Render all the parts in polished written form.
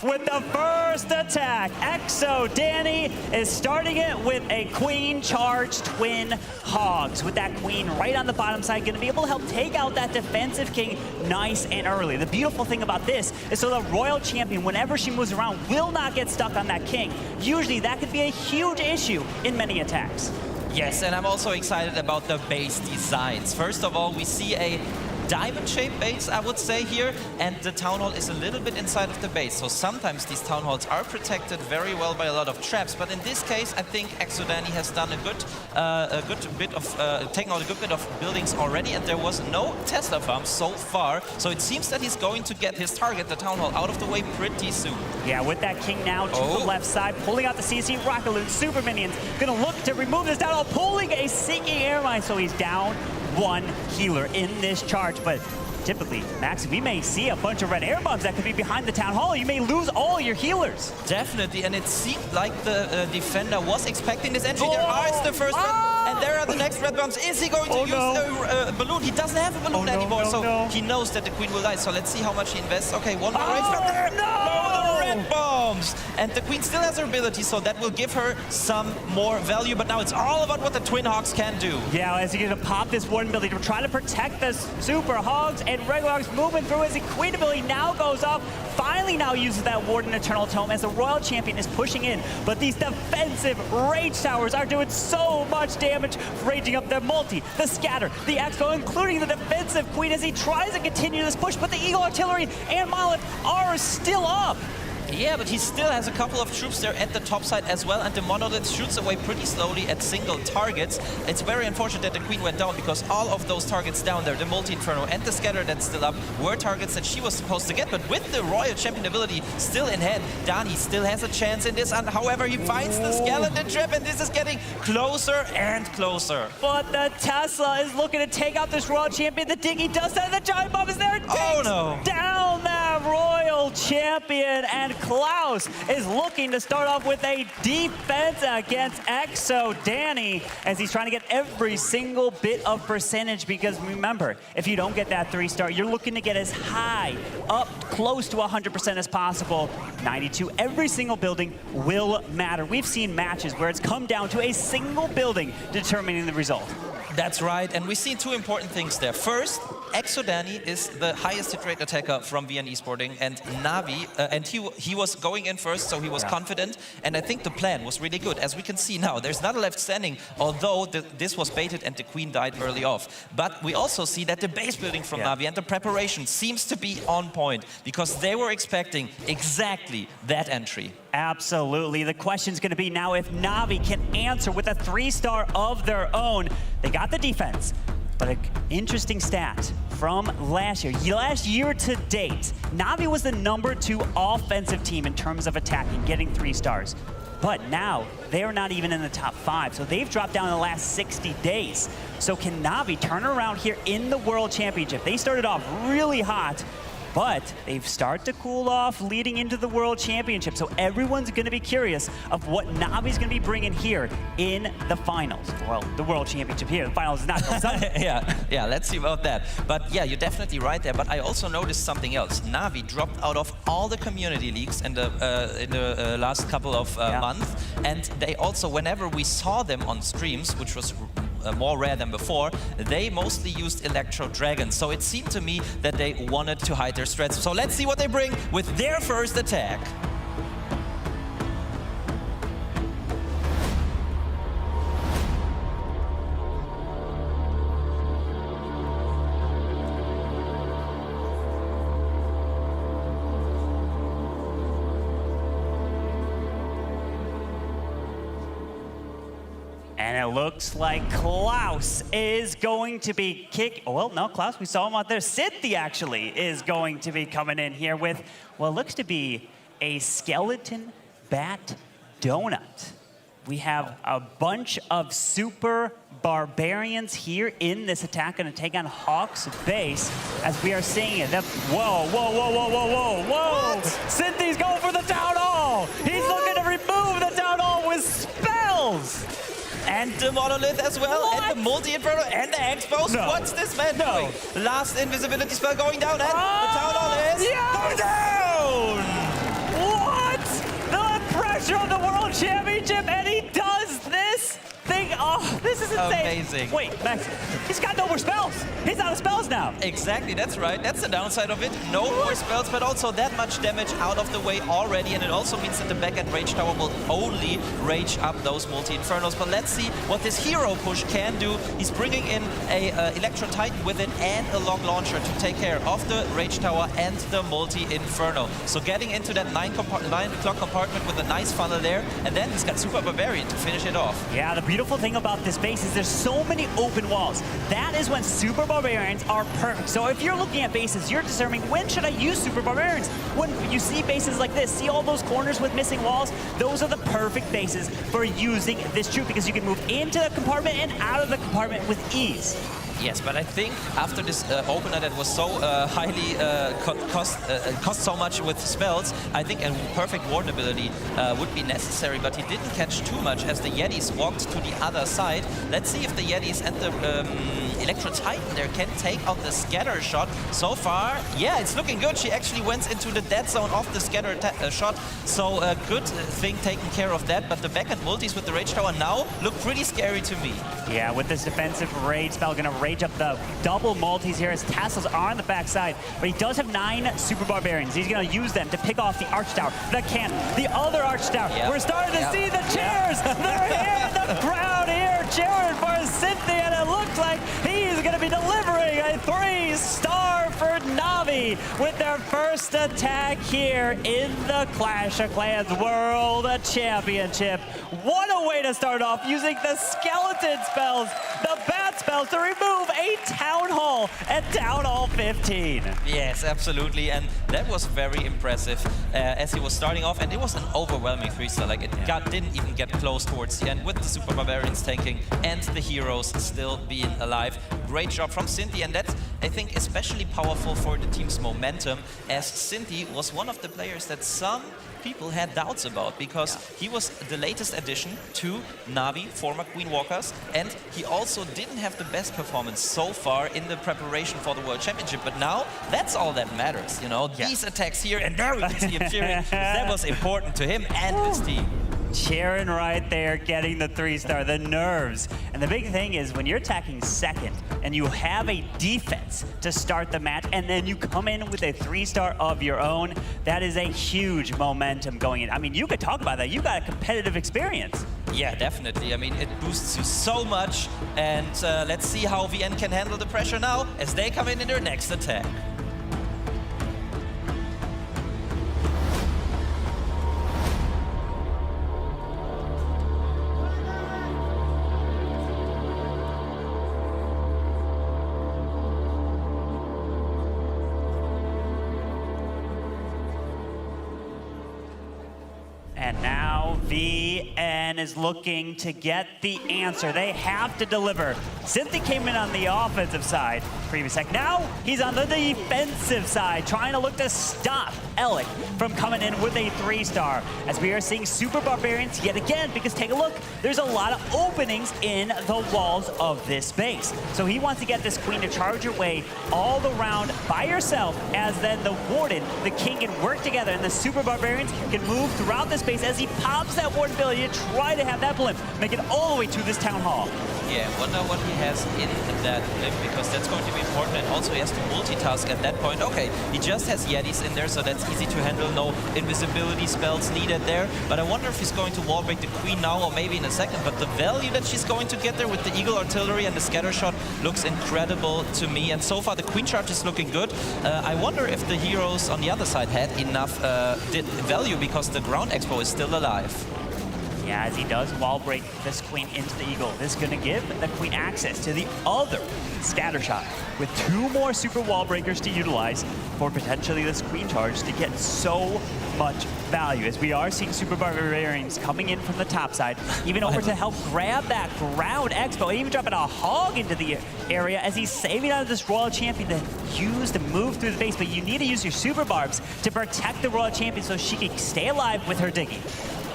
off with the first attack. Exo Danny is starting it with a Queen Charge Twin Hogs. With that Queen right on the bottom side, going to be able to help take out that defensive King nice and early. The beautiful thing about this is so the Royal Champion, whenever she moves around, will not get stuck on that King. Usually that could be a huge issue in many attacks. Yes, and I'm also excited about the base designs. First of all, we see a diamond-shaped base, I would say here, and the Town Hall is a little bit inside of the base. So sometimes these Town Halls are protected very well by a lot of traps, but in this case, I think Exo Danny has done taken out a good bit of buildings already, and there was no Tesla farm so far. So it seems that he's going to get his target, the Town Hall, out of the way pretty soon. Yeah, with that King now to the left side, pulling out the CC Rocket Loot, Super Minions, gonna look to remove this Town Hall, pulling a Seeking Airmine, so he's down one healer in this charge. But typically, Max, we may see a bunch of red air bombs that could be behind the Town Hall. You may lose all your healers. Definitely, and it seemed like the defender was expecting this entry. There is the first red, and there are the next red bombs. Is he going to use a balloon? He doesn't have a balloon anymore, so he knows that the Queen will die. So let's see how much he invests. Okay, one more race from there. No, the red bombs! And the Queen still has her ability, so that will give her some more value. But now it's all about what the Twin Hogs can do. Yeah, as he's going to pop this one ability to try to protect the Super Hogs, and regular Hogs moving through as the Queen ability now goes off. Finally now uses that Warden Eternal Tome as the Royal Champion is pushing in. But these defensive Rage Towers are doing so much damage, raging up their multi, the Scatter, the Expo, including the defensive Queen as he tries to continue this push. But the Eagle Artillery and Monolith are still up. Yeah, but he still has a couple of troops there at the top side as well, and the Monolith shoots away pretty slowly at single targets. It's very unfortunate that the Queen went down, because all of those targets down there, the Multi-Inferno and the Scatter that's still up, were targets that she was supposed to get. But with the Royal Champion ability still in hand, Dani still has a chance in this, and however, he finds the Skeleton Trap, and this is getting closer and closer. But the Tesla is looking to take out this Royal Champion. The Diggy does that, the Giant Bomb is there, down that Royal Champion, and Klaus is looking to start off with a defense against Exo Danny as he's trying to get every single bit of percentage, because remember, if you don't get that 3-star, you're looking to get as high, up close to 100% as possible. 92, every single building will matter. We've seen matches where it's come down to a single building determining the result. That's right, and we see two important things there. First, Exo Danny is the highest hit rate attacker from VN Esporting, and Navi, and he was going in first, so he was confident, and I think the plan was really good. As we can see now, there's not a left standing, although this was baited and the Queen died early off. But we also see that the base building from Navi and the preparation seems to be on point, because they were expecting exactly that entry. Absolutely. The question's going to be now if Navi can answer with a 3-star of their own. They got the defense, but an interesting stat from last year. Last year to date, Navi was the #2 offensive team in terms of attacking, getting 3 stars. But now, they're not even in the top 5, so they've dropped down in the last 60 days. So can Navi turn around here in the World Championship? They started off really hot, but they've started to cool off leading into the World Championship. So everyone's going to be curious of what Navi's going to be bringing here in the finals. Well, the World Championship here. The finals is not going to yeah, let's see about that. But yeah, you're definitely right there. But I also noticed something else. Navi dropped out of all the community leagues in the last couple of months. And they also, whenever we saw them on streams, which was more rare than before, they mostly used Electro Dragons. So it seemed to me that they wanted to hide their strats. So let's see what they bring with their first attack. And it looks like Klaus is going to be well, no, Klaus, we saw him out there. Cynthia actually is going to be coming in here with what looks to be a skeleton bat donut. We have a bunch of super barbarians here in this attack, going to take on Hawk's base as we are seeing it. Whoa, whoa, whoa, whoa, whoa, whoa, whoa! Cynthia's going for the Town Hall! He's looking to remove the Town Hall with spells! And the Monolith as well, and the Multi-Inferno, and the Expos. What's this man doing? Last invisibility spell going down, and the Town Hall is going down! Championship, and he does this thing. Oh, this is insane. Amazing. Wait, Max, he's got no more spells. He's out of spells now. Exactly, that's right. That's the downside of it. No more spells, but also that much damage out of the way already. And it also means that the back-end Rage Tower will only rage up those multi-infernos. But let's see what this hero push can do. He's bringing in a Electro Titan with it and a long launcher to take care of the Rage Tower and the multi-inferno. So getting into that 9 o'clock compartment with a nice funnel there. And then he's got Super Barbarian to finish it off. Yeah, the beautiful thing about this base is there's so many open walls. That is when Super Barbarians are perfect. So if you're looking at bases, you're determining when should I use Super Barbarians? When you see bases like this, see all those corners with missing walls? Those are the perfect bases for using this troop because you can move into the compartment and out of the compartment with ease. Yes, but I think after this opener that was so highly cost so much with spells, I think a perfect warden ability would be necessary, but he didn't catch too much as the Yetis walked to the other side. Let's see if the Yetis and the Electro Titan there can take out the scatter shot. So far, yeah, it's looking good. She actually went into the dead zone of the scatter shot, so a good thing taking care of that, but the backhand multis with the Rage Tower now look pretty scary to me. Yeah, with this defensive rage spell, gonna rage up the double multis here as tassels are on the backside, but he does have 9 Super Barbarians. He's gonna use them to pick off the Arch Tower, the cannon, the other Arch Tower. Yep. We're starting to see the chairs. They're here in the crowd here cheering for Cynthia, and it looks like he's gonna be delivering a 3-star for Navi with their first attack here in the Clash of Clans World Championship. What a way to start off using the skeleton spells, the bat spells to remove a Town Hall at Town Hall 15. Yes, absolutely, and that was very impressive as he was starting off, and it was an overwhelming 3-star. Like, it didn't even get close towards the end with the Super Barbarians tanking and the heroes still being alive. Great job from Cynthia, and that's, I think, especially powerful for the team's momentum, as Cynthia was one of the players that some people had doubts about because he was the latest addition to Navi, former Queen Walkers, and he also didn't have the best performance so far in the preparation for the World Championship. But now, that's all that matters, you know? These attacks here, and there we can see him cheering. That was important to him and his team. Sharon right there getting the 3-star, the nerves. And the big thing is when you're attacking second and you have a defense to start the match and then you come in with a 3-star of your own, that is a huge momentum going in. I mean, you could talk about that. You got a competitive experience. Yeah, definitely. I mean, it boosts you so much. And let's see how VN can handle the pressure now as they come in their next attack. And now VN is looking to get the answer. They have to deliver. Cynthia came in on the offensive side previous attack. Now he's on the defensive side, trying to look to stop Alec from coming in with a 3-star. As we are seeing Super Barbarians yet again, because take a look, there's a lot of openings in the walls of this base. So he wants to get this queen to charge her way all around by herself, as then the Warden, the King can work together, and the Super Barbarians can move throughout this base as he pops that Warden ability to try to have that blimp make it all the way to this Town Hall. Yeah, wonder what he has in that blimp, because that's going to be important. And also he has to multitask at that point. Okay, he just has Yetis in there, so that's easy to handle. No invisibility spells needed there. But I wonder if he's going to wall break the Queen now or maybe in a second. But the value that she's going to get there with the Eagle Artillery and the scatter shot looks incredible to me. And so far the Queen charge is looking good. I wonder if the heroes on the other side had enough value, because the Ground Expo is still alive. Yeah, as he does wall break this Queen into the Eagle, this is going to give the Queen access to the other scatter shot with 2 more super wall breakers to utilize for potentially this Queen charge to get so much value. As we are seeing Super Barbarians coming in from the top side, even over to help grab that Ground Expo, even dropping a hog into the area as he's saving out of this Royal Champion to use to move through the base. But you need to use your Super Barbs to protect the Royal Champion so she can stay alive with her digging.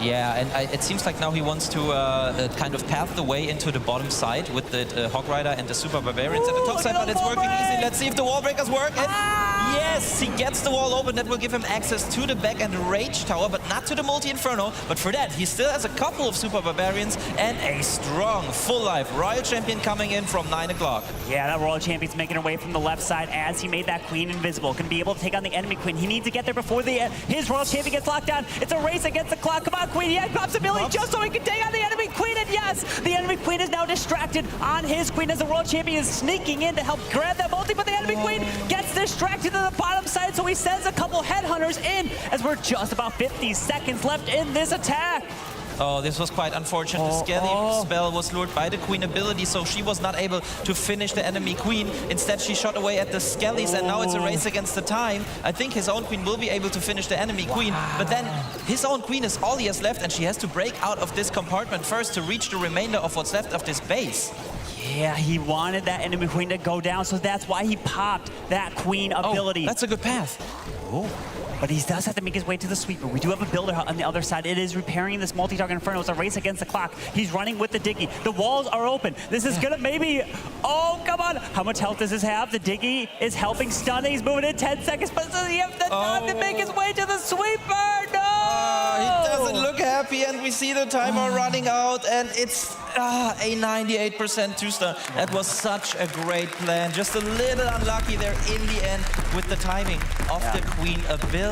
Yeah, and it seems like now he wants to kind of path the way into the bottom side with the Hog Rider and the Super Barbarians at the top side, but it's working easy. Let's see if the wall breakers work. And yes, he gets the wall open. That will give him access to the back and Rage Tower, but not to the Multi-Inferno. But for that, he still has a couple of Super Barbarians and a strong, full-life Royal Champion coming in from 9 o'clock. Yeah, that Royal Champion's making her way from the left side as he made that Queen invisible. Can be able to take on the enemy Queen. He needs to get there before his Royal Champion gets locked down. It's a race against the clock. Come on, Queen. Yeah, pops ability just so he can take on the enemy Queen. And yes, the enemy Queen is now distracted on his Queen as the Royal Champion is sneaking in to help grab that multi, but the enemy Queen gets distracted to the bottom side, so he sends a couple headhunters in as we're just about 50 seconds left in this attack. Oh, this was quite unfortunate. The Skelly spell was lured by the Queen ability, so she was not able to finish the enemy Queen. Instead, she shot away at the Skellies, and now it's a race against the time. I think his own Queen will be able to finish the enemy Queen, but then his own Queen is all he has left, and she has to break out of this compartment first to reach the remainder of what's left of this base. Yeah, he wanted that enemy Queen to go down, so that's why he popped that Queen ability. That's a good path. Oh. But he does have to make his way to the sweeper. We do have a builder on the other side. It is repairing this multi-target Inferno. It's a race against the clock. He's running with the Diggy. The walls are open. This is gonna maybe, oh, come on. How much health does this have? The Diggy is helping stun. He's moving in 10 seconds, but does he have the time to make his way to the sweeper? No! He doesn't look happy, and we see the timer running out, and it's a 98% two-star. That was such a great plan. Just a little unlucky there in the end with the timing of the Queen ability.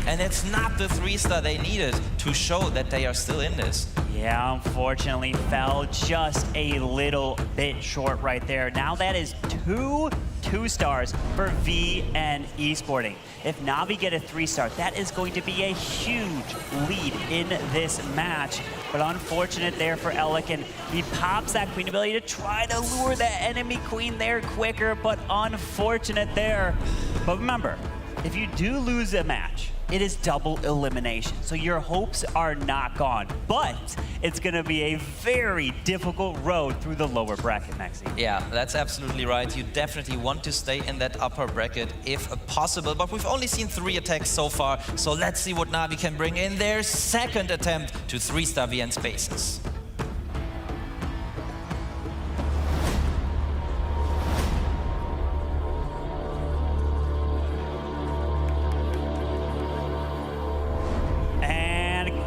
And it's not the 3-star they needed to show that they are still in this. Yeah, unfortunately fell just a little bit short right there. Now that is two stars for V and Esporting. If Navi get a 3-star, that is going to be a huge lead in this match. But unfortunate there for Elikin. He pops that Queen ability to try to lure that enemy Queen there quicker, but unfortunate there. But remember, if you do lose a match, it is double elimination. So your hopes are not gone, but it's gonna be a very difficult road through the lower bracket, Maxi. Yeah, that's absolutely right. You definitely want to stay in that upper bracket if possible, but we've only seen 3 attacks so far, so let's see what Navi can bring in their second attempt to 3-star VN spaces.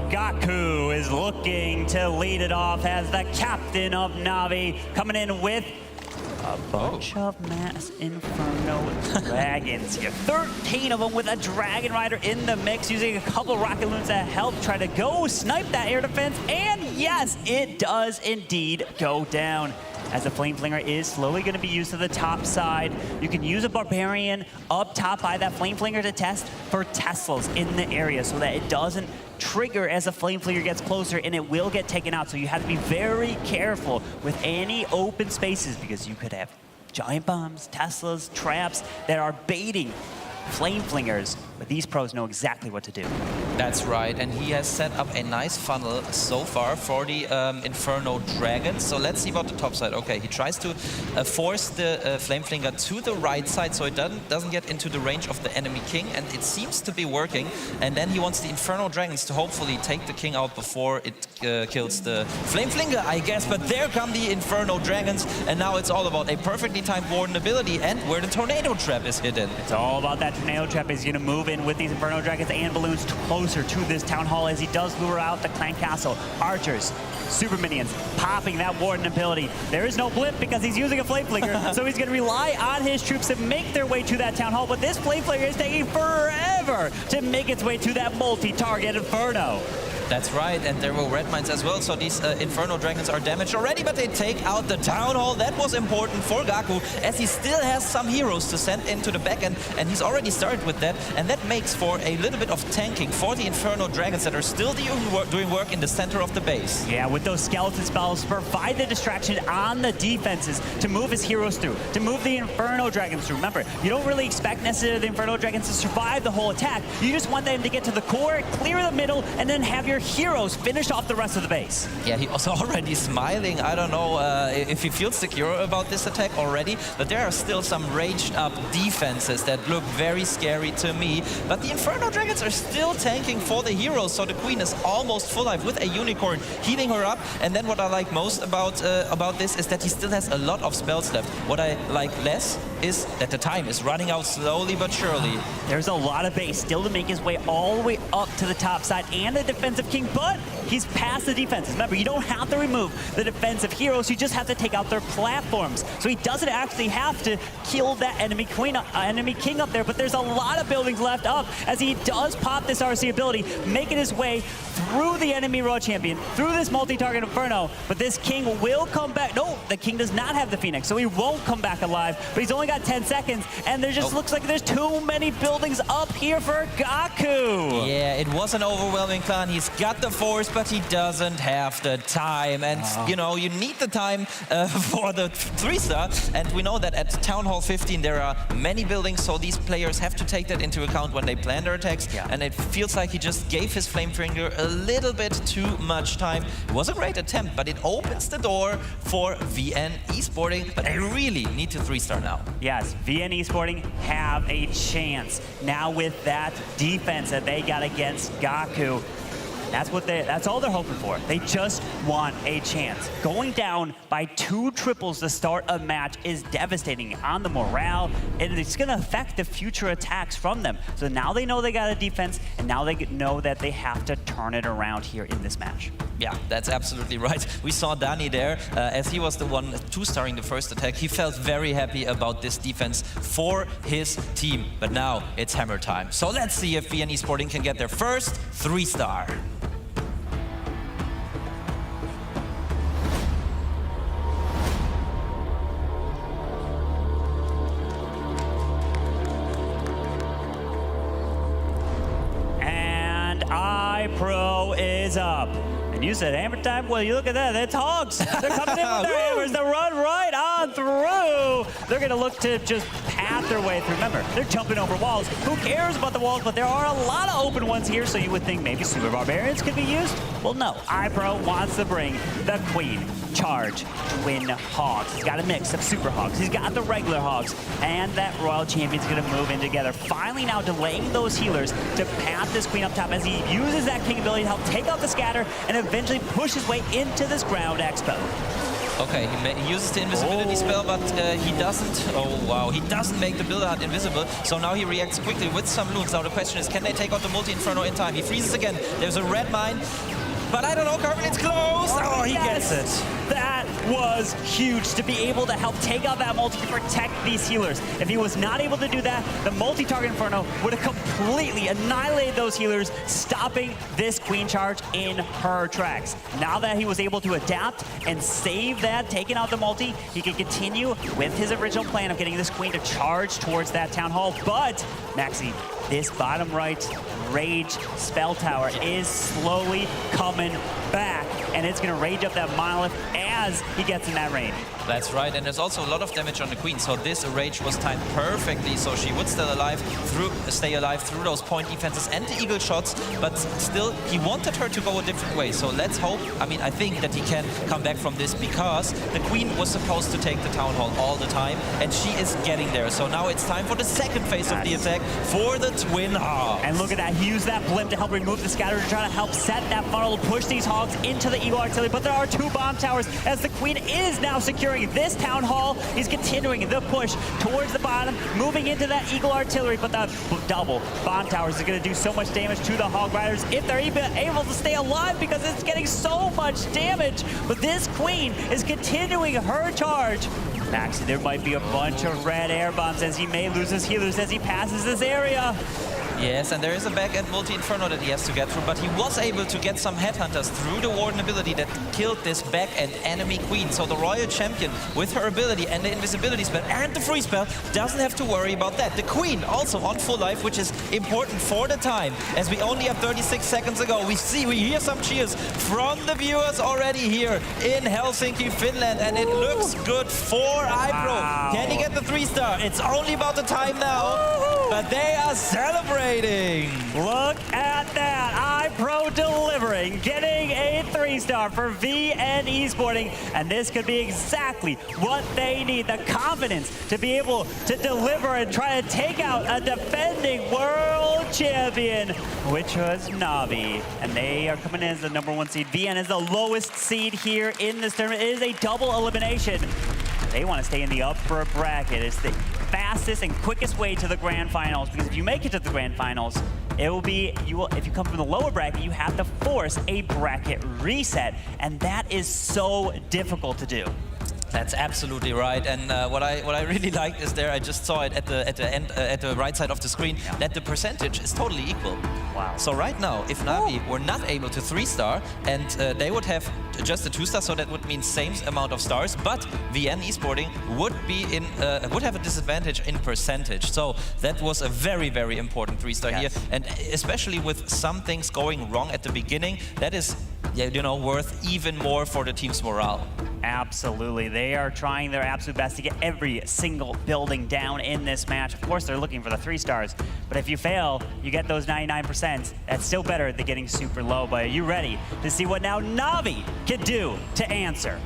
Gaku is looking to lead it off as the captain of Navi, coming in with a bunch of Mass Inferno dragons here. 13 of them with a Dragon Rider in the mix, using a couple Rocket Loons to help try to go snipe that air defense. And yes, it does indeed go down, as the Flame Flinger is slowly going to be used to the top side. You can use a Barbarian up top by that Flame Flinger to test for Teslas in the area so that it doesn't trigger as the Flame Flinger gets closer, and it will get taken out. So you have to be very careful with any open spaces, because you could have giant bombs, Teslas, traps that are baiting Flame Flingers, but these pros know exactly what to do. That's right, and he has set up a nice funnel so far for the Inferno Dragons. So let's see about the top side. Okay, he tries to force the Flame Flinger to the right side so it doesn't get into the range of the enemy King, and it seems to be working. And then he wants the Inferno Dragons to hopefully take the King out before it kills the Flame Flinger, I guess. But there come the Inferno Dragons, and now it's all about a perfectly timed Warden ability and where the Tornado Trap is hidden. It's all about that Tornado Trap. Is going to move in with these Inferno Dragons and Balloons closer to this Town Hall as he does lure out the Clan Castle. Archers, Super Minions, popping that Warden ability. There is no blip because he's using a Flame Flinger, so he's going to rely on his troops to make their way to that Town Hall, but this Flame Flinger is taking forever to make its way to that multi-target Inferno. That's right, and there were red mines as well, so these Inferno Dragons are damaged already, but they take out the Town Hall. That was important for Gaku, as he still has some heroes to send into the back end, and he's already started with that, and that makes for a little bit of tanking for the Inferno Dragons that are still doing work in the center of the base. Yeah, with those skeleton spells, provide the distraction on the defenses to move his heroes through, to move the Inferno Dragons through. Remember, you don't really expect necessarily the Inferno Dragons to survive the whole attack. You just want them to get to the core, clear the middle, and then have your their heroes finish off the rest of the base. Yeah, he also already smiling. I don't know if he feels secure about this attack already, but there are still some raged up defenses that look very scary to me. But the Inferno Dragons are still tanking for the heroes, so the Queen is almost full life with a Unicorn healing her up. And then what I like most about this is that he still has a lot of spells left. What I like less is that the time is running out slowly but surely. There's a lot of base still to make his way all the way up to the top side and the defensive king, but he's past the defenses. Remember, you don't have to remove the defensive heroes, you just have to take out their platforms. So he doesn't actually have to kill that enemy king up there, but there's a lot of buildings left up as he does pop this RC ability, making his way through the enemy Raw champion, through this multi-target Inferno, but this king will come back. No, the king does not have the Phoenix, so he won't come back alive, but he's only got 10 seconds, and there just looks like there's too many buildings up here for Gaku. Yeah, it was an overwhelming plan. He's got the force, but he doesn't have the time. And, you know, you need the time for the 3-star. And we know that at Town Hall 15, there are many buildings, so these players have to take that into account when they plan their attacks. Yeah. And it feels like he just gave his Flamefinger a little bit too much time. It was a great attempt, but it opens the door for VN Esporting. But I really need to 3-star now. Yes, VN Esporting have a chance now with that defense that they got against Gaku. That's all they're hoping for. They just want a chance. Going down by 2 triples to start a match is devastating on the morale, and it's going to affect the future attacks from them. So now they know they got a defense, and now they know that they have to turn it around here in this match. Yeah, that's absolutely right. We saw Danny there, as he was the one 2-starring the first attack. He felt very happy about this defense for his team. But now it's hammer time. So let's see if VN Esporting can get their first 3-star. Pro is up. And you said hammer time? Well, you look at that. It's Hogs. They're coming in with their hammers. They run right on through. They're going to look to just path their way through. Remember, they're jumping over walls. Who cares about the walls? But there are a lot of open ones here, so you would think maybe Super Barbarians could be used. Well, no. iPro wants to bring the Queen Charge Twin Hogs. He's got a mix of Super Hogs. He's got the regular Hogs. And that Royal Champion's going to move in together. Finally now delaying those healers to path this Queen up top as he uses that King ability to help take out the scatter and eventually push his way into this ground expo. Okay, he uses the invisibility spell, but he doesn't. Oh wow, he doesn't make the build-out invisible. So now he reacts quickly with some loons. Now the question is, can they take out the multi-inferno in time? He freezes again. There's a red mine. But I don't know, Carmen's close. Oh, he gets it. That was huge to be able to help take out that multi to protect these healers. If he was not able to do that, the multi-target Inferno would have completely annihilated those healers, stopping this Queen Charge in her tracks. Now that he was able to adapt and save that, taking out the multi, he can continue with his original plan of getting this Queen to charge towards that Town Hall. But, Maxi, this bottom right Rage spell tower is slowly coming back, and it's going to rage up that monolith as he gets in that range. That's right, and there's also a lot of damage on the Queen, so this rage was timed perfectly, so she would stay alive through those point defenses and the eagle shots, but still, he wanted her to go a different way, so let's hope, I think that he can come back from this, because the Queen was supposed to take the Town Hall all the time, and she is getting there, so now it's time for the second phase of the attack for the Twin Hogs. And look at that, he used that blimp to help remove the scatter to try to help set that funnel to push these Hogs into the Eagle Artillery, but there are 2 bomb towers as the Queen is now securing this Town Hall. He's continuing the push towards the bottom, moving into that Eagle Artillery, but the double bomb towers are going to do so much damage to the Hog Riders if they're even able to stay alive, because it's getting so much damage. But this Queen is continuing her charge. Maxi, there might be a bunch of red air bombs as he may lose his healers as he passes this area. Yes, and there is a back-end multi-inferno that he has to get through, but he was able to get some headhunters through the Warden ability that killed this back-end enemy Queen. So the Royal Champion, with her ability and the invisibility spell and the free spell, doesn't have to worry about that. The Queen also on full life, which is important for the time, as we only have 36 seconds ago. We hear some cheers from the viewers already here in Helsinki, Finland, and it looks good for iPro. Wow. Can he get the 3-star? It's only about the time now, but they are celebrating. Look at that. iPro delivers. delivering, getting a 3-star for VN Esporting, and this could be exactly what they need, the confidence to be able to deliver and try to take out a defending world champion, which was Navi, and they are coming in as the #1 seed. VN is the lowest seed here in this tournament. It is a double elimination. They want to stay in the upper bracket. It's the fastest and quickest way to the grand finals, because if you make it to the grand finals, it will be, if you come from the lower bracket, you have to force a bracket reset, and that is so difficult to do. That's absolutely right, and what I really liked is there. I just saw it at the end, at the right side of the screen, that the percentage is totally equal. Wow! So right now, if Navi were not able to 3-star, and they would have just a 2-star, so that would mean same amount of stars, but VN Esporting would be in would have a disadvantage in percentage. So that was a very, very important 3-star here, and especially with some things going wrong at the beginning, that is, you know, worth even more for the team's morale. Absolutely. They are trying their absolute best to get every single building down in this match. Of course, they're looking for the 3 stars, but if you fail, you get those 99%. That's still better than getting super low. But are you ready to see what now Navi can do to answer?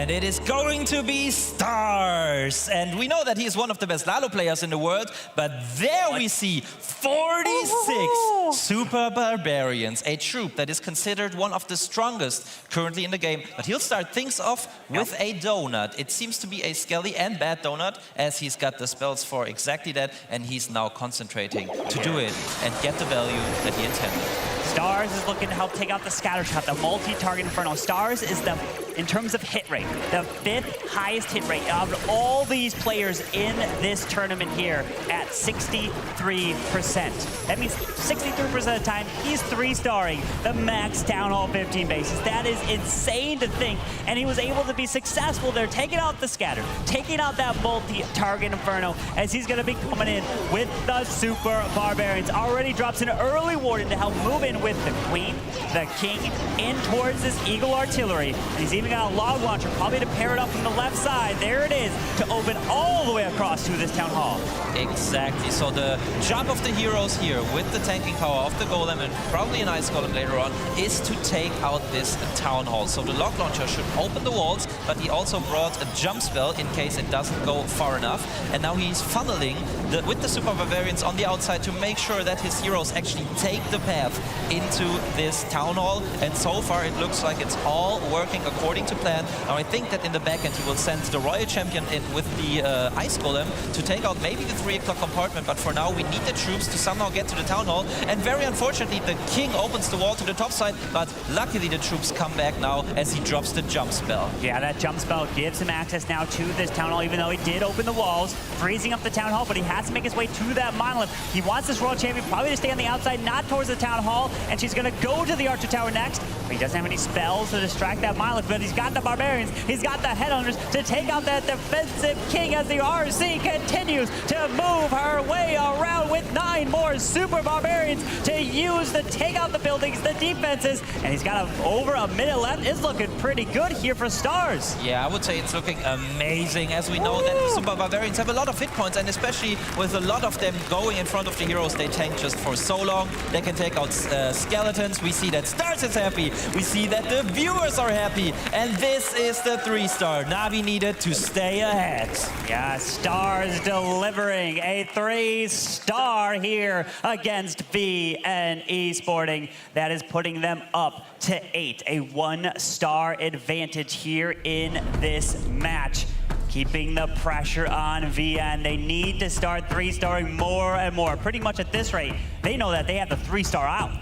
It is going to be Stars. And we know that he is one of the best Lalo players in the world, but there we see 46 Super Barbarians, a troop that is considered one of the strongest currently in the game. But he'll start things off with a donut. It seems to be a skelly and bad donut, as he's got the spells for exactly that, and he's now concentrating to do it and get the value that he intended. Stars is looking to help take out the scatter shot, the multi-target Inferno. Stars is the, in terms of hit rate, the 5th highest hit rate of all these players in this tournament here at 63%. That means 63% of the time he's 3-starring the max Town Hall 15 bases. That is insane to think, and he was able to be successful there, taking out the scatter, taking out that multi-target Inferno, as he's going to be coming in with the Super Barbarians. Already drops an early warden to help move in with the Queen, the King, in towards this Eagle Artillery. And he's even got a log launcher, probably to pair it up from the left side. There it is, to open all the way across to this Town Hall. Exactly, so the job of the heroes here with the tanking power of the Golem and probably an Ice Golem later on is to take out this Town Hall. So the log launcher should open the walls, but he also brought a jump spell in case it doesn't go far enough. And now he's funneling with the Super Barbarians on the outside to make sure that his heroes actually take the path into this Town Hall. And so far it looks like it's all working according to plan. Now I think that in the back end he will send the Royal Champion in with the Ice Golem to take out maybe the 3 o'clock compartment, but for now we need the troops to somehow get to the Town Hall. And very unfortunately the King opens the wall to the top side, but luckily the troops come back now as he drops the jump spell. Yeah, that jump spell gives him access now to this Town Hall, even though he did open the walls, freezing up the Town Hall, but he has to make his way to that monolith. He wants this Royal Champion probably to stay on the outside, not towards the Town Hall, and she's going to go to the Archer Tower next, but he doesn't have any spells to distract that monolith, but he's got the Barbarians, he's got the Headhunters to take out that defensive King as the RC continues to move her way around with 9 more Super Barbarians to use to take out the buildings, the defenses, and he's got over a minute left. It's looking pretty good here for Stars. Yeah, I would say it's looking amazing, as we know that the Super Barbarians have a lot of hit points, and especially with a lot of them going in front of the heroes, they tank just for so long. They can take out skeletons. We see that Stars is happy. We see that the viewers are happy, and this is the 3-star Navi needed to stay ahead. Yeah, Stars delivering a 3-star here against VN Esporting. That is putting them up to 8, a 1-star advantage here in this match. Keeping the pressure on VN. They need to start 3-starring more and more. Pretty much at this rate, they know that they have the 3-star out.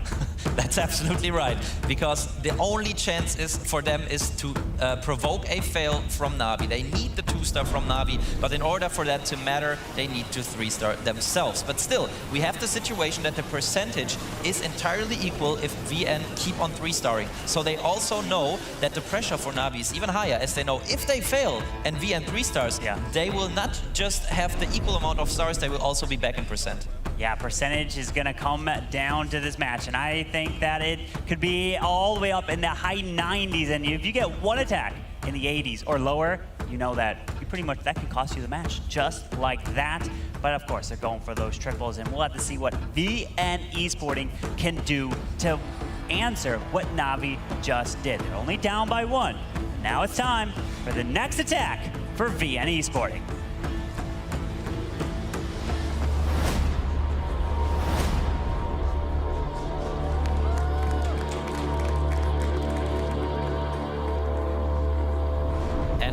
That's absolutely right, because the only chance is for them is to provoke a fail from Navi. They need the 2-star from Navi, but in order for that to matter, they need to 3-star themselves. But still, we have the situation that the percentage is entirely equal if VN keep on 3-starring. So they also know that the pressure for Navi is even higher, as they know if they fail and VN 3-stars, they will not just have the equal amount of stars, they will also be back in percent. Yeah, percentage is going to come down to this match, and I think that it could be all the way up in the high 90s, and if you get one attack in the 80s or lower, you know that you pretty much, that can cost you the match, just like that. But of course, they're going for those triples, and we'll have to see what VN Esporting can do to answer what Navi just did. They're only down by 1. Now it's time for the next attack for VN Esporting.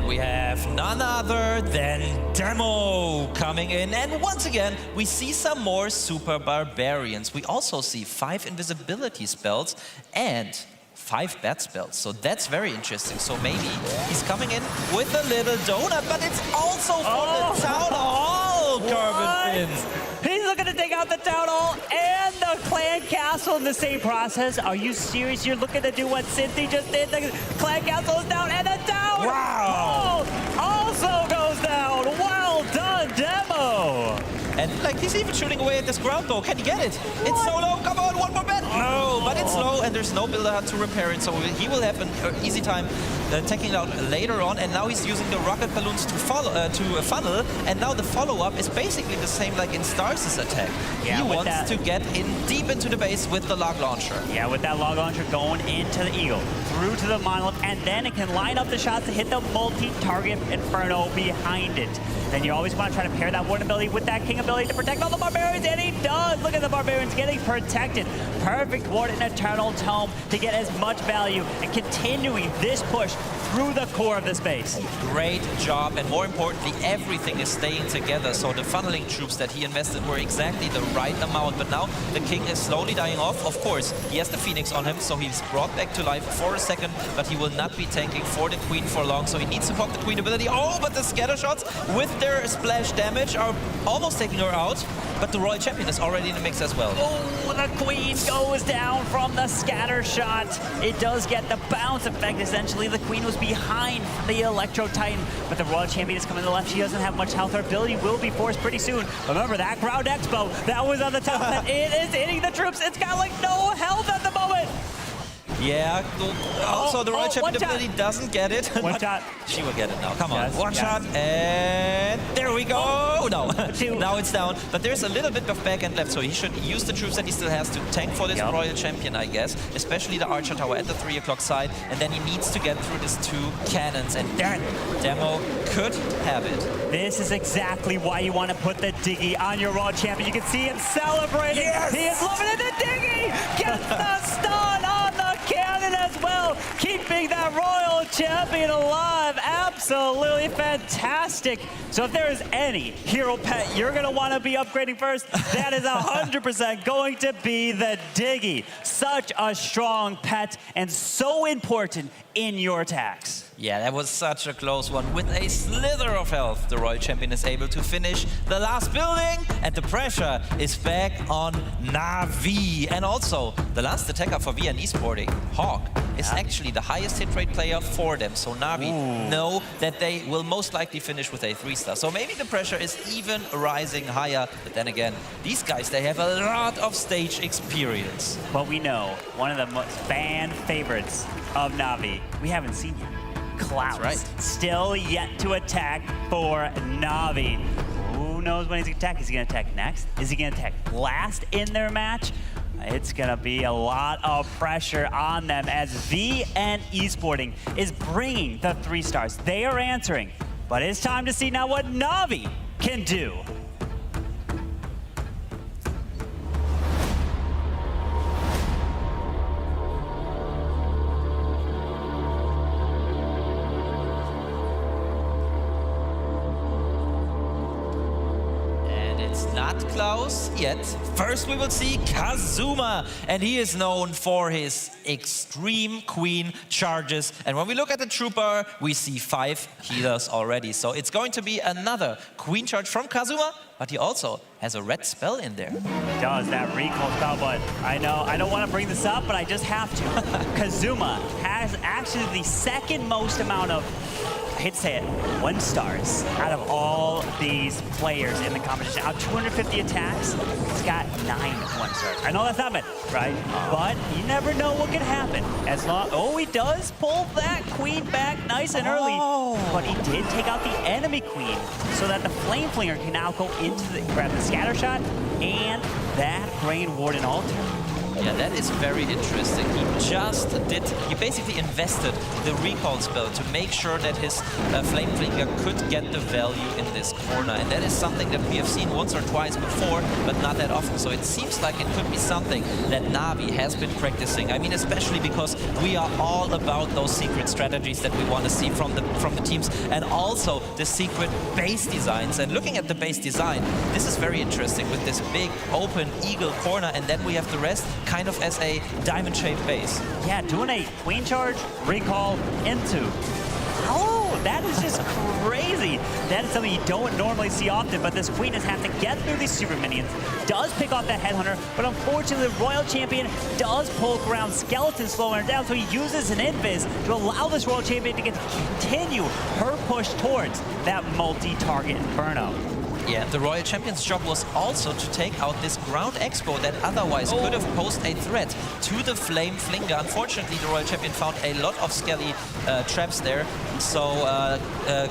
We have none other than Demo coming in. And once again, we see some more Super Barbarians. We also see 5 invisibility spells and 5 bat spells. So that's very interesting. So maybe he's coming in with a little donut, but it's also for the Town Hall, Carbon Fins. He's looking to take out the Town Hall and the Clan Castle in the same process. Are you serious? You're looking to do what Cynthia just did? The Clan Castle is down and the Town Hall also goes down. Well done, Demo. And like he's even shooting away at this ground though. Can he get it? It's so low. Come on, one more bet. No, but it's low and there's no builder to repair it. So he will have an easy time taking it out later on. And now he's using the rocket balloons to funnel. And now the follow-up is basically the same like in Stars' attack. Yeah, he wants to get in deep into the base with the log launcher. Yeah, with that log launcher going into the Eagle, through to the monolith, and then it can line up the shots to hit the multi-target Inferno behind it. Then you always want to try to pair that Warden ability with that King ability to protect all the Barbarians, and he does! Look at the Barbarians getting protected. Perfect Warden Eternal Tome to get as much value and continuing this push through the core of the space. Great job, and more importantly, everything is staying together. So the funneling troops that he invested were exactly the right amount, but now the King is slowly dying off. Of course, he has the Phoenix on him, so he's brought back to life for a second, but he will not be tanking for the Queen for long, so he needs to pop the Queen ability. Oh, but the scatter shots with their splash damage are almost taking her out, but the Royal Champion is already in the mix as well. Oh, the Queen goes down from the scatter shot. It does get the bounce effect. Essentially, the Queen was behind the Electro Titan, but the Royal Champion is coming to the left. She doesn't have much health. Her ability will be forced pretty soon. Remember that Ground Expo that was on the top. That it is hitting the troops. It's got like no health at the moment. Yeah, also the Royal Champion ability doesn't get it. One shot. She will get it now. Come on. Yes, One shot, and there we go. No, now it's down. But there's a little bit of back end left, so he should use the troops that he still has to tank for this Royal Champion, I guess. Especially the Archer Tower at the 3 o'clock side. And then he needs to get through these 2 cannons, and then Demo could have it. This is exactly why you want to put the Diggy on your Royal Champion. You can see him celebrating. Yes! He is loving it. The Diggy gets the stun on the cannon as well, keeping that Royal Champion alive. Absolutely fantastic. So if there is any hero pet you're going to want to be upgrading first, that is 100% going to be the Diggy. Such a strong pet and so important in your attacks. Yeah, that was such a close one. With a slither of health, the Royal Champion is able to finish the last building, and the pressure is back on Navi. And also, the last attacker for VN Esporting, Hawk, is actually the highest hit rate player for them. So Navi know that they will most likely finish with a 3-star. So maybe the pressure is even rising higher. But then again, these guys, they have a lot of stage experience. But we know one of the most fan favorites of Navi, we haven't seen yet. Klaus, right. Still yet to attack for Navi. Who knows when he's going to attack? Is he going to attack next? Is he going to attack last in their match? It's going to be a lot of pressure on them as VN Esporting is bringing the 3 stars. They are answering, but it's time to see now what Navi can do. Not Klaus yet. First we will see Kazuma, and he is known for his extreme Queen charges. And when we look at the trooper, we see 5 healers already. So it's going to be another Queen charge from Kazuma, but he also has a red spell in there. He does, that recall spell, but I know I don't want to bring this up, but I just have to. Kazuma has actually the second most amount of I hate to say it, 1 stars out of all these players in the competition. Out of 250 attacks, he's got 9 1 stars. I know that's not bad, right? But you never know what can happen. As long, oh, he does pull that queen back nice and early, but he did take out the enemy queen so that the Flame Flinger can now go into the, grab the scatter shot and that Grain Warden altar. Yeah, that is very interesting. He basically invested the recall spell to make sure that his Flame Flinger could get the value in this corner. And that is something that we have seen once or twice before, but not that often. So it seems like it could be something that Navi has been practicing. I mean, especially because we are all about those secret strategies that we want to see from the teams, and also the secret base designs. And looking at the base design, this is very interesting with this big open eagle corner, and then we have the rest kind of as a diamond-shaped base. Yeah, doing a queen charge, recall, into. Oh, that is just crazy. That is something you don't normally see often, but this queen has had to get through these super minions. Does pick off that headhunter, but unfortunately the Royal Champion does pull ground skeleton slowing her down, so he uses an invis to allow this Royal Champion to continue her push towards that multi-target Inferno. Yeah, the Royal Champion's job was also to take out this ground expo that otherwise could have posed a threat to the Flame Flinger. Unfortunately, the Royal Champion found a lot of skelly traps there, so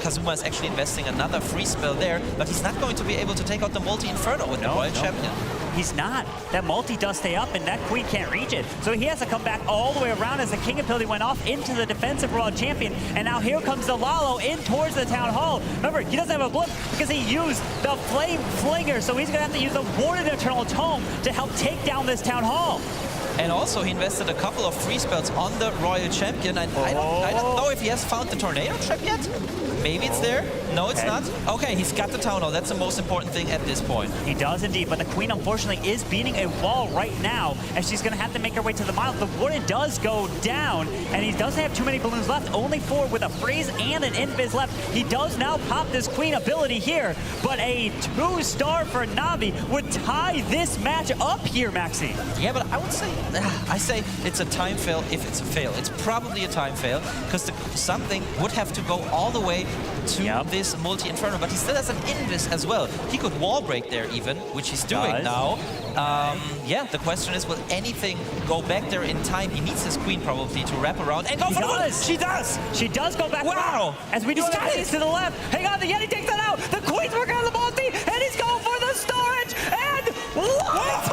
Kazuma is actually investing another free spell there, but he's not going to be able to take out the multi-Inferno with the Royal Champion. He's not. That multi does stay up, and that queen can't reach it. So he has to come back all the way around as the King Ability went off into the defensive Royal Champion, and now here comes the Lalo in towards the Town Hall. Remember, he doesn't have a blip because he used the Flame Flinger, so he's going to have to use the Warded Eternal Tome to help take down this Town Hall. And also he invested a couple of free spells on the Royal Champion. I don't know if he has found the Tornado Trap yet. Maybe it's there. No, it's not. Okay, he's got the Town Hall. That's the most important thing at this point. He does indeed, but the Queen unfortunately is beating a wall right now, and she's going to have to make her way to the mile. The Warden does go down, and he doesn't have too many balloons left. Only 4 with a freeze and an invis left. He does now pop this Queen ability here, but a 2-star for Navi would tie this match up here, Maxi. Yeah, but I would say, I say it's a time fail if it's a fail. It's probably a time fail, because something would have to go all the way to this multi-inferno, but he still has an invis as well. He could wall break there even, which he's doing now. Yeah, the question is, will anything go back there in time? He needs his queen probably to wrap around and go for the She does! She does go back. Wow! As we do the face to the left. Hang on, the Yeti takes that out! The Queen's working on the multi, and he's going for the storage! And what?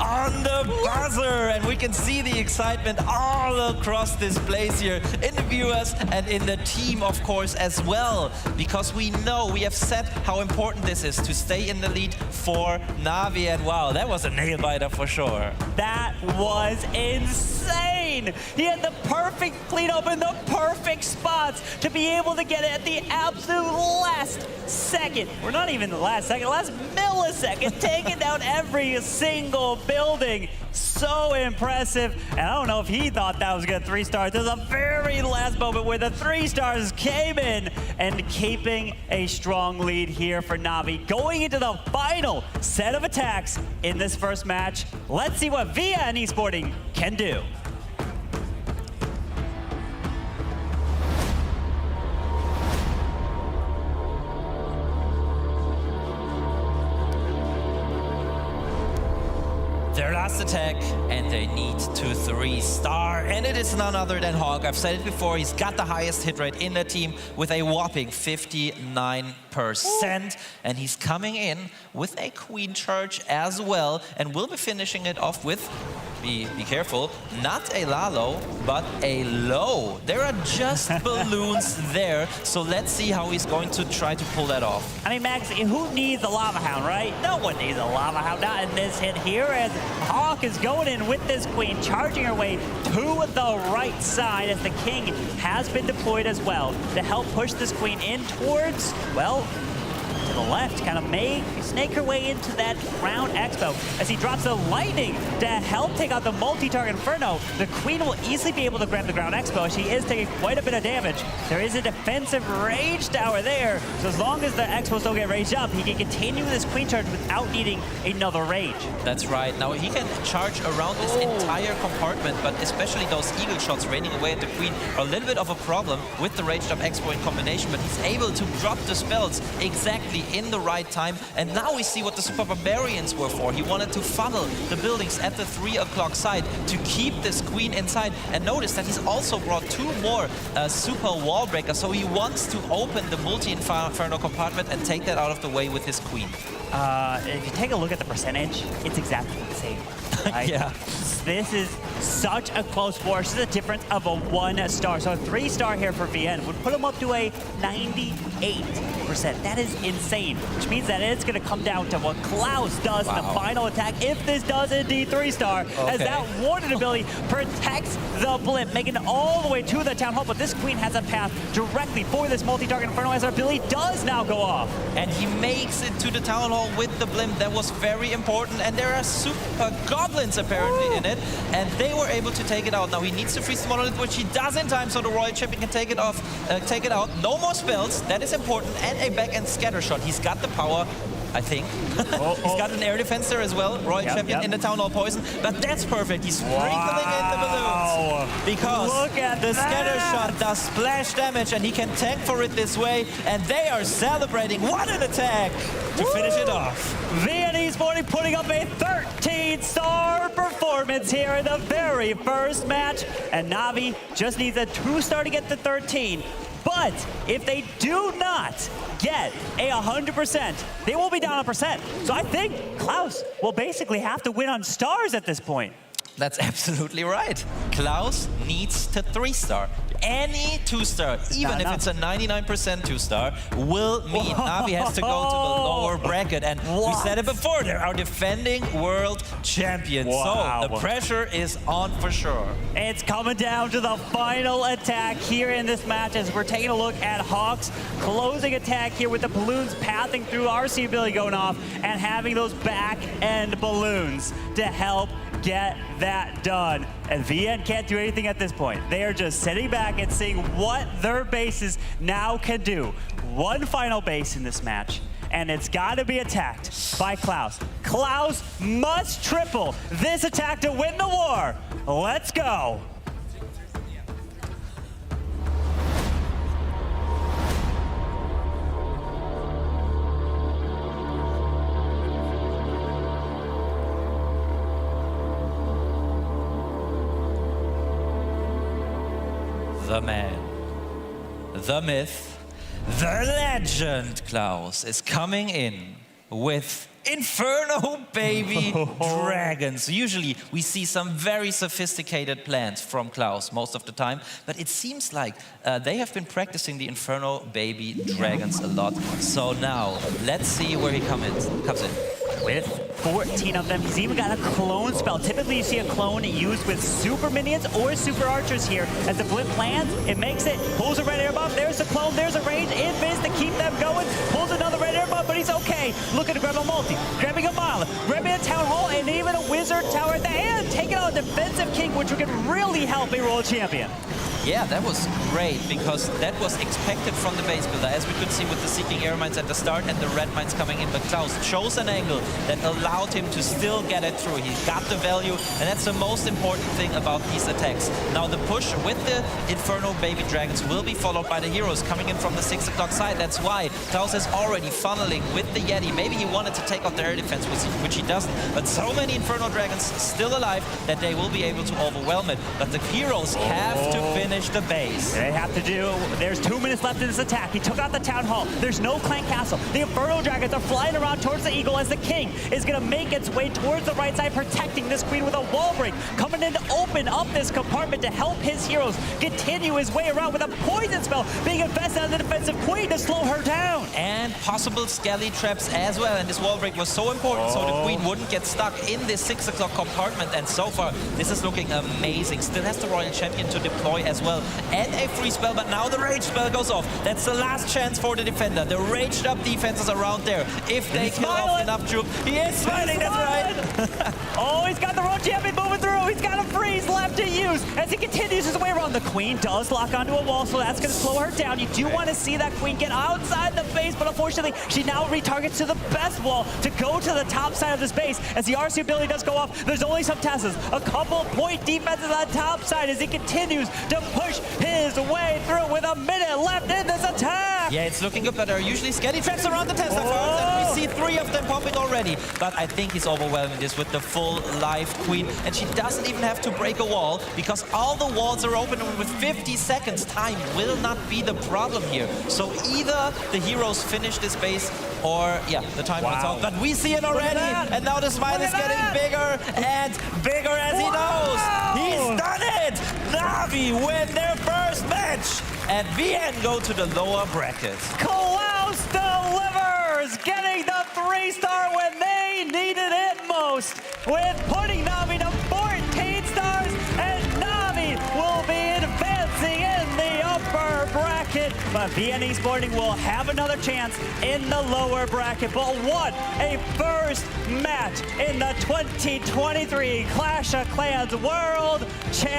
On the buzzer, and we can see the excitement all across this place here in the viewers and in the team, of course, as well, because we know, we have said how important this is to stay in the lead for Navi, and wow, that was a nail-biter for sure. That was insane! He had the perfect cleanup in the perfect spots to be able to get it at the absolute last second. We're not even the last second, last millisecond, taking down every single building. So impressive. And I don't know if he thought that was going to 3-star. There's a very last moment where the 3 stars came in and keeping a strong lead here for Navi. Going into the final set of attacks in this first match. Let's see what Via and Esporting can do. Their last attack, and they need to 3-star, and it is none other than Hawk. I've said it before, he's got the highest hit rate in the team with a whopping 59%, and he's coming in with a queen charge as well, and will be finishing it off with, be careful, not a Lalo, but a low. There are just balloons there, so let's see how he's going to try to pull that off. I mean, Max, who needs a Lava Hound, right? No one needs a Lava Hound, not in this hit here, as Hawk is going in with this queen, charging her way to the right side, as the king has been deployed as well to help push this queen in towards, well, to the left, kind of snake her way into that Ground Expo as he drops the Lightning to help take out the multi-target Inferno. The Queen will easily be able to grab the Ground Expo. She is taking quite a bit of damage. There is a defensive Rage Tower there, so as long as the Expos don't get raged up, he can continue this Queen charge without needing another Rage. That's right. Now he can charge around this entire compartment, but especially those Eagle shots raining away at the Queen are a little bit of a problem with the Raged Up Expo in combination, but he's able to drop the spells exactly in the right time. And now we see what the Super Barbarians were for. He wanted to funnel the buildings at the 3 o'clock side to keep this Queen inside. And notice that he's also brought 2 more Super Wall Breakers, so he wants to open the multi-inferno compartment and take that out of the way with his Queen. If you take a look at the percentage, it's exactly the same. Right? Yeah. This is such a close war. This is a difference of a 1 star. So a 3 star here for VN would put him up to a 98%. That is insane, which means that it's going to come down to what Klaus does in the final attack, if this does indeed 3 star, as that Warden ability protects the blimp, making it all the way to the Town Hall. But this Queen has a path directly for this multi-target Inferno as our ability does now go off. And he makes it to the Town Hall with the blimp. That was very important. And there are Super Goblins apparently in it, and they were able to take it out. Now he needs to freeze the Monolith, which he does in time, so the Royal Champion can take it off, take it out. No more spells, that is important, and a back-end scatter shot. He's got the power, I think. He's got an air defense there as well. Royal Champion in the Town Hall poison, but that's perfect. He's sprinkling in the balloons because the scatter shot does splash damage, and he can tank for it this way. And they are celebrating. What an attack to finish it off. VN Esporting putting up a 13-star performance here in the very first match, and Navi just needs a 2-star to get to 13. But if they do not get a 100%, they will be down a percent. So I think Klaus will basically have to win on stars at this point. That's absolutely right. Klaus needs to 3-star. Any 2-star, even if it's a 99% 2-star, will mean Navi has to go to the lower bracket. And we said it before, they're our defending world champions. So the pressure is on for sure. It's coming down to the final attack here in this match as we're taking a look at Hawk's closing attack here with the balloons pathing through RC ability going off and having those back-end balloons to help get that done. And VN can't do anything at this point. They are just sitting back and seeing what their bases now can do. One final base in this match, and it's got to be attacked by Klaus. Klaus must triple this attack to win the war. Let's go. The man, the myth, the legend Klaus is coming in with Inferno baby dragons. Usually we see some very sophisticated plans from Klaus most of the time, but it seems like they have been practicing the Inferno baby dragons a lot. So now let's see where he comes in. With 14 of them, he's even got a clone spell. Typically you see a clone used with super minions or super archers here. As the blimp lands, it makes it, pulls a red air buff, there's the clone, there's a range, invis to keep them going, pulls another red air buff, but he's okay. Looking to grab a multi, grabbing a mile, grabbing a Town Hall, and even a Wizard Tower at the end, taking out a defensive king, which can really help a World Champion. Yeah, that was great because that was expected from the base builder, as we could see with the Seeking Air Mines at the start and the Red Mines coming in. But Klaus chose an angle that allowed him to still get it through. He got the value, and that's the most important thing about these attacks. Now the push with the Inferno Baby Dragons will be followed by the heroes coming in from the 6 o'clock side. That's why Klaus is already funneling with the Yeti. Maybe he wanted to take out the air defense, which he doesn't. But so many Inferno Dragons still alive that they will be able to overwhelm it. But the heroes have to finish the base. They have to do, there's 2 minutes left in this attack. He took out the Town Hall. There's no Clan Castle. The Inferno Dragons are flying around towards the Eagle as the King is going to make its way towards the right side, protecting this Queen with a wall break, coming in to open up this compartment to help his heroes continue his way around with a poison spell being invested on the defensive Queen to slow her down. And possible skelly traps as well. And this wall break was so important so the Queen wouldn't get stuck in this 6 o'clock compartment. And so far, this is looking amazing. Still has the Royal Champion to deploy as as well, and a free spell, but now the rage spell goes off. That's the last chance for the defender. The raged up defenses around there. If they kill off enough troop, he is smiling, that's right. Oh, he's got the road champion moving through. He's got a freeze left to use as he continues his way around. The queen does lock onto a wall, so that's going to slow her down. You do want to see that queen get outside the base, but unfortunately, she now retargets to the best wall to go to the top side of this base. As the RC ability does go off, there's only some Teslas. A couple point defenses on top side as he continues to push his way through with a minute left in this attack. Yeah, it's looking good, but there are usually scatty traps around the Tesla farms, and we see 3 of them popping already. But I think he's overwhelming this with the full live queen, and she doesn't even have to break a wall because all the walls are open, and with 50 seconds, time will not be the problem here. So either the heroes finish this base or, yeah, the time runs out. But we see it already, and now the smile is getting bigger and bigger as he knows. He's done it! Na'Vi win their first match, and VN go to the lower bracket. Klaus delivers, getting the 3-star when they needed it most, with putting Na'Vi to 14 stars, and Na'Vi will be advancing in the upper bracket. But VN Esporting will have another chance in the lower bracket. But what a first match in the 2023 Clash of Clans World Championship.